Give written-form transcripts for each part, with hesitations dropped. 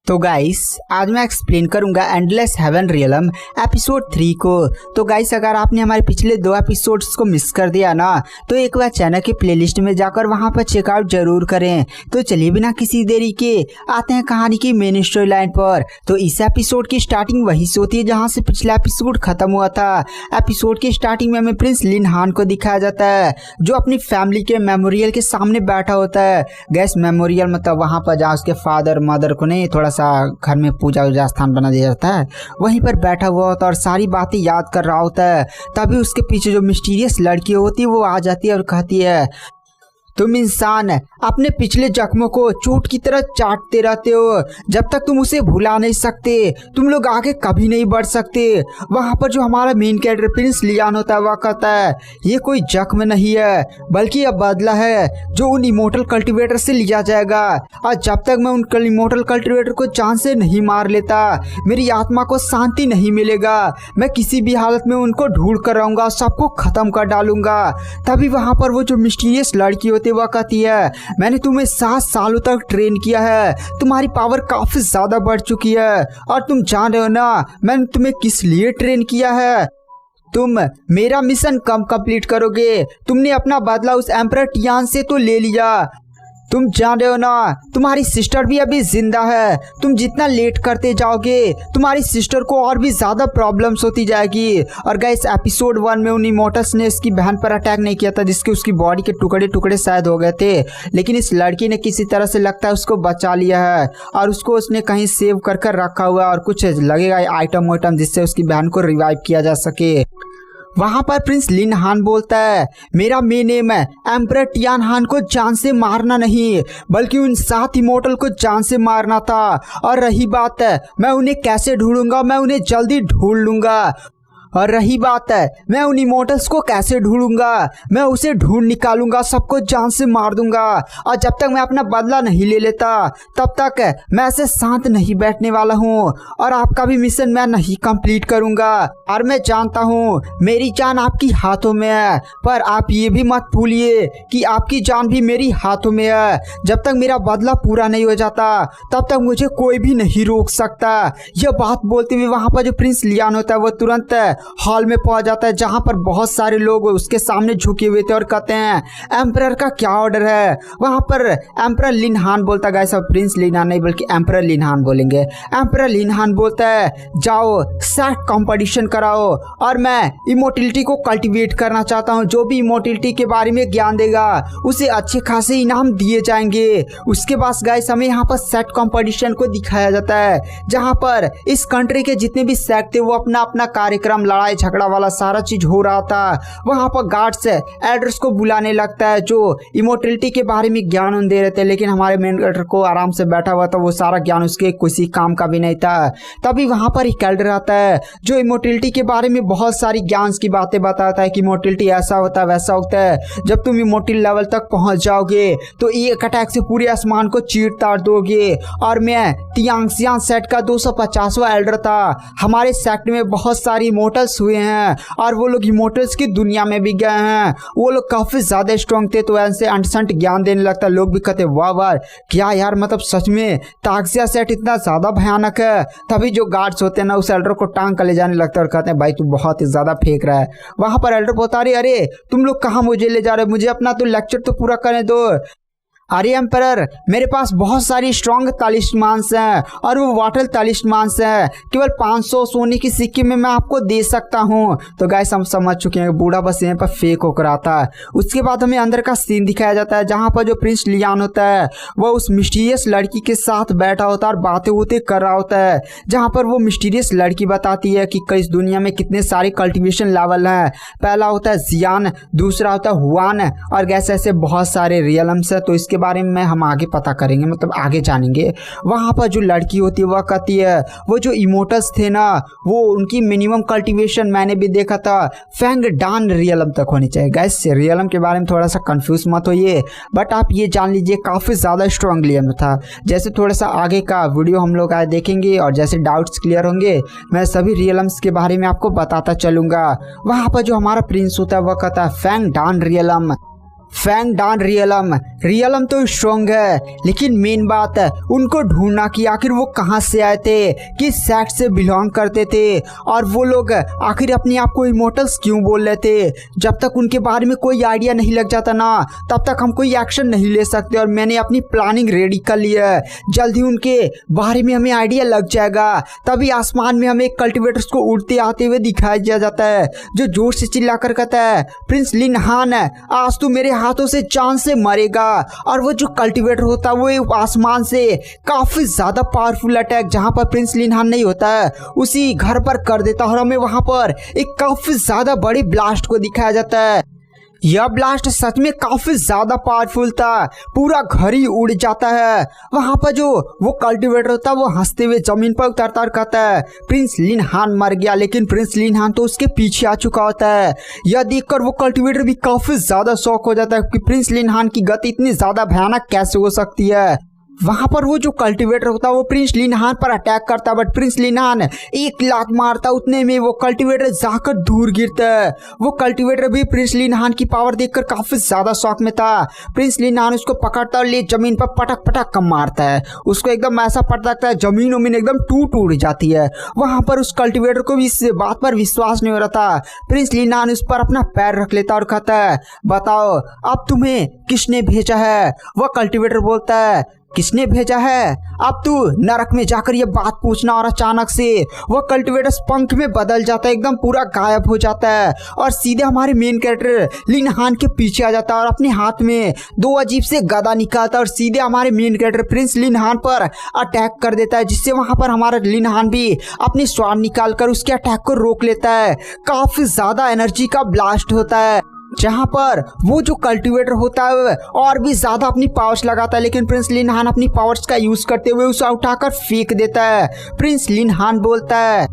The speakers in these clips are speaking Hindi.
तो गाइस आज मैं एक्सप्लेन करूंगा एंडलेस हेवन रियलम एपिसोड 3 को। तो गाइस अगर आपने हमारे पिछले 2 एपिसोड्स को मिस कर दिया ना तो एक बार चैनल की प्लेलिस्ट में जाकर वहां पर चेकआउट जरूर करें। तो चलिए बिना किसी देरी के आते हैं कहानी की मेन स्टोरी लाइन पर। तो इस एपिसोड की स्टार्टिंग वहीं से होती है जहाँ से पिछला एपिसोड खत्म हुआ था। एपिसोड की स्टार्टिंग में हमें प्रिंस लिन हान को दिखाया जाता है जो अपनी फैमिली के मेमोरियल के सामने बैठा होता है। गैस मेमोरियल मतलब वहाँ पर जहाँ उसके फादर मदर को नहीं थोड़ा घर में पूजा वूजा स्थान बना दिया जाता है, वहीं पर बैठा हुआ होता है और सारी बातें याद कर रहा होता है। तभी उसके पीछे जो मिस्टीरियस लड़की होती है वो आ जाती है और कहती है, तुम इंसान अपने पिछले जख्मों को चोट की तरह चाटते रहते हो। जब तक तुम उसे भुला नहीं सकते तुम लोग आगे कभी नहीं बढ़ सकते। वहाँ पर जो हमारा मेन कैरेक्टर प्रिंस लियान होता है वह कहता है, ये कोई जख्म नहीं है बल्कि यह बदला है जो उन इमोर्टल कल्टीवेटर से लिया जाएगा। और जब तक मैं उन इमोर्टल कल्टीवेटर को जान से नहीं मार लेता मेरी आत्मा को शांति नहीं मिलेगा। मैं किसी भी हालत में उनको ढूंढ कर रहूंगा, सबको खत्म कर डालूंगा। तभी वहाँ पर वो जो मिस्टीरियस लड़की होती है वह कहती है, मैंने तुम्हें 7 सालों तक ट्रेन किया है, तुम्हारी पावर काफी ज्यादा बढ़ चुकी है और तुम जान रहे हो ना मैंने तुम्हें किस लिए ट्रेन किया है। तुम मेरा मिशन कम कंप्लीट करोगे। तुमने अपना बदला उस एम्परर टियान से तो ले लिया। तुम जान रहे हो ना तुम्हारी सिस्टर भी अभी जिंदा है। तुम जितना लेट करते जाओगे तुम्हारी सिस्टर को और भी ज्यादा प्रॉब्लम्स होती जाएगी। और गाइस एपिसोड 1 में उन इमोर्टल्स ने इसकी बहन पर अटैक नहीं किया था जिसके उसकी बॉडी के टुकड़े टुकड़े शायद हो गए थे, लेकिन इस लड़की ने किसी तरह से लगता है उसको बचा लिया है और उसको उसने कहीं सेव कर रखा हुआ है और कुछ लगेगा आइटम वाइटम जिससे उसकी बहन को रिवाइव किया जा सके। वहां पर प्रिंस लिन हान बोलता है, मेरा मेन एम है एम्परर टियान हान को जान से मारना नहीं बल्कि उन 7 इमोर्टल को जान से मारना था। और रही बात है मैं उन्हें कैसे ढूंढूंगा, मैं उन्हें जल्दी ढूंढ लूंगा। और रही बात है मैं उन इमोर्टल्स को कैसे ढूंढूंगा, मैं उसे ढूंढ निकालूंगा, सबको जान से मार दूंगा। और जब तक मैं अपना बदला नहीं ले लेता तब तक मैं ऐसे शांत नहीं बैठने वाला हूँ और आपका भी मिशन मैं नहीं कंप्लीट करूंगा। और मैं जानता हूँ मेरी जान आपकी हाथों में है, पर आप ये भी मत भूलिए कि आपकी जान भी मेरी हाथों में है। जब तक मेरा बदला पूरा नहीं हो जाता तब तक मुझे कोई भी नहीं रोक सकता। यह बात बोलते हुए वहां पर जो प्रिंस लियान होता है वो तुरंत हॉल में पहुंच जाता है जहां पर बहुत सारे लोग उसके सामने झुके हुए थे और कहते हैं एम्परर का क्या ऑर्डर है। वहां पर एम्परर लिन हान बोलता है, सब प्रिंस लिन हान नहीं बल्कि एम्परर लिन हान बोलेंगे। एम्परर लिन हान बोलता है, जाओ सेट कंपटीशन कराओ और मैं इमोर्टिलिटी को कल्टीवेट करना चाहता हूं। जो भी इमोर्टिलिटी के बारे में ज्ञान देगा उसे अच्छे खासे इनाम दिए जाएंगे। उसके बाद गाइस हमें यहाँ पर सेट कंपटीशन को दिखाया जाता है जहां पर इस कंट्री के जितने भी सेट थे वो अपना अपना कार्यक्रम लड़ाई झगड़ा वाला सारा चीज हो रहा था। वहां पर गार्ड्स एल्डर्स को बुलाने लगता है जो इमोर्टिलिटी के बारे में ज्ञान दे रहे थे, लेकिन हमारे मेन कैरेक्टर को आराम से बैठा हुआ था, वो सारा ज्ञान उसके किसी काम का भी नहीं था। तभी वहां पर एक एल्डर आता है जो इमोर्टिलिटी के बारे में बहुत सारी ज्ञान की बातें बताता है कि इमोर्टिलिटी ऐसा होता है वैसा होता है। जब तुम इमोर्टल लेवल तक पहुंच जाओगे तो एक अटैक से पूरे आसमान को चीर ताड़ दोगे। और मैं तियांगसियान सेट का 250वां एल्डर था। हमारे सेक्ट में बहुत सारी इमोर्टल्स हुए हैं और वो लोग इमोर्टल्स की दुनिया में भी गए हैं। वो लोग काफी ज्यादा स्ट्रॉन्ग थे, तो ऐसे अनसंट ज्ञान देने लगता। लोग भी कहते वाह वाह क्या यार, मतलब सच में ताक्सिया सेट इतना ज्यादा भयानक है। तभी जो गार्ड्स होते हैं ना उस एल्डर को टांग कर ले जाने लगता है और कहते हैं भाई तू बहुत ही ज्यादा फेंक रहा है। वहां पर एल्डर बोलता है, अरे तुम लोग कहाँ मुझे ले जा रहे हो, मुझे अपना तो लेक्चर तो पूरा करने दो। अरे एम्परर मेरे पास बहुत सारी स्ट्रॉन्ग तालिस्मान्स हैं और वो वाटर तालिस्मान्स हैं, केवल 500 सोने की सिक्के में मैं आपको दे सकता हूँ। तो गाइस हम समझ चुके हैं बूढ़ा बस यहाँ पर फेक होकर आता है। उसके बाद हमें अंदर का सीन दिखाया जाता है जहाँ पर जो प्रिंस लियान होता है वो उस मिस्टीरियस लड़की के साथ बैठा होता है और बातें होते कर रहा होता है, जहाँ पर वो मिस्टीरियस लड़की बताती है कि इस दुनिया में कितने सारे कल्टिवेशन लेवल हैं। पहला होता है जियान, दूसरा होता है हुआन और गैस ऐसे बहुत सारे रियलम्स है। तो इसके बारे में हम आगे पता करेंगे, मतलब आगे जानेंगे। वहां पर जो लड़की होती है वह कहती है वो जो इमोर्टल्स थे ना वो उनकी मिनिमम कल्टीवेशन मैंने भी देखा था फैंग डान रियलम तक होनी चाहिए। गैस रियलम के बारे में थोड़ा सा कंफ्यूज मत होइए, बट आप ये जान लीजिए काफी ज्यादा स्ट्रॉन्ग रियलम था। जैसे थोड़ा सा आगे का वीडियो हम लोग आज देखेंगे और जैसे डाउट्स क्लियर होंगे मैं सभी रियलम्स के बारे में आपको बताता चलूंगा। वहां पर जो हमारा प्रिंस होता है वह कहता है फैंग डान रियलम। फैंग डान रियलम रियलम तो स्ट्रॉन्ग है, लेकिन मेन बात है उनको ढूंढना कि आखिर वो कहाँ से आए थे, किस सेक्ट से बिलोंग करते थे, और वो लोग आखिर अपने आप को इमोर्टल्स क्यों बोल रहे थे। जब तक उनके बारे में कोई आइडिया नहीं लग जाता ना, तब तक हम कोई एक्शन नहीं ले सकते। और मैंने अपनी प्लानिंग रेडी कर ली है, जल्द ही उनके बारे में हमें आइडिया लग जाएगा। तभी आसमान में हमें कल्टिवेटर्स को उड़ते आते हुए दिखाया जाता है, जो जोर से चिल्ला कर कहता है, प्रिंस लिन हान आज तू मेरे हाथों से जान से मरेगा। और वो जो कल्टिवेटर होता है वो आसमान से काफी ज्यादा पावरफुल अटैक, जहां पर प्रिंस लिन हान नहीं होता है, उसी घर पर कर देता है। और हमें वहां पर एक काफी ज्यादा बड़ी ब्लास्ट को दिखाया जाता है। यह ब्लास्ट सच में काफी ज्यादा पावरफुल था, पूरा घर ही उड़ जाता है। वहां पर जो वो कल्टिवेटर होता है वो हंसते हुए जमीन पर उतरता और कहता है, प्रिंस लिन हान मर गया। लेकिन प्रिंस लिन हान तो उसके पीछे आ चुका होता है। यह देखकर वो कल्टिवेटर भी काफी ज्यादा शॉक हो जाता है कि प्रिंस लिन हान की गति इतनी ज्यादा भयानक कैसे हो सकती है। वहां पर वो जो कल्टिवेटर होता है वो प्रिंस लिन हान पर अटैक करता है, बट प्रिंस लिन हान एक लात मारता, उतने में वो कल्टिवेटर जाकर दूर गिरता है। वो कल्टिवेटर भी प्रिंस लिन हान की पावर देखकर काफी ज्यादा शौक में था। प्रिंस लिन हान उसको पकड़ता और ले जमीन पर पटक पटक कम मारता है, उसको एकदम ऐसा पटकता है जमीन उमीन एकदम टूट उड़ जाती है। वहां पर उस कल्टिवेटर को भी इस बात पर विश्वास नहीं हो रहा था। प्रिंस लिन हान उस पर अपना पैर रख लेता और कहता है, बताओ अब तुम्हें किसने भेजा है। वह कल्टिवेटर बोलता है, किसने भेजा है, अब तू नरक में जाकर ये बात पूछना। और अचानक से वह कल्टिवेटर पंख में बदल जाता है, एकदम पूरा गायब हो जाता है और सीधे हमारे मेन कैरेक्टर लिन हान के पीछे आ जाता है और अपने हाथ में दो अजीब से गदा निकालता है और सीधे हमारे मेन कैरेक्टर प्रिंस लिन हान पर अटैक कर देता है, जिससे वहां पर हमारा लिन हान भी अपनी स्वाड निकाल कर उसके अटैक को रोक लेता है। काफी ज्यादा एनर्जी का ब्लास्ट होता है, जहां पर वो जो कल्टिवेटर होता है और भी ज्यादा अपनी पावर्स लगाता है, लेकिन प्रिंस लिन हान अपनी पावर्स का यूज करते हुए उसे उठाकर फेंक देता है। प्रिंस लिन हान बोलता है,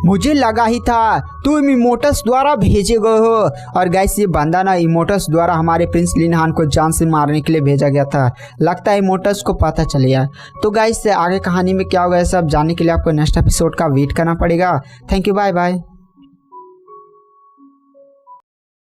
मुझे लगा ही था तुम इमोर्टल्स द्वारा भेजे गए हो। और गाइस ये बंदा ना इमोर्टल्स द्वारा हमारे प्रिंस लिन हान को जान से मारने के लिए भेजा गया था। लगता है इमोर्टल्स को पता चल गया। तो गाइस आगे कहानी में क्या होगा सब जानने के लिए आपको नेक्स्ट एपिसोड का वेट करना पड़ेगा। Thank you, bye bye.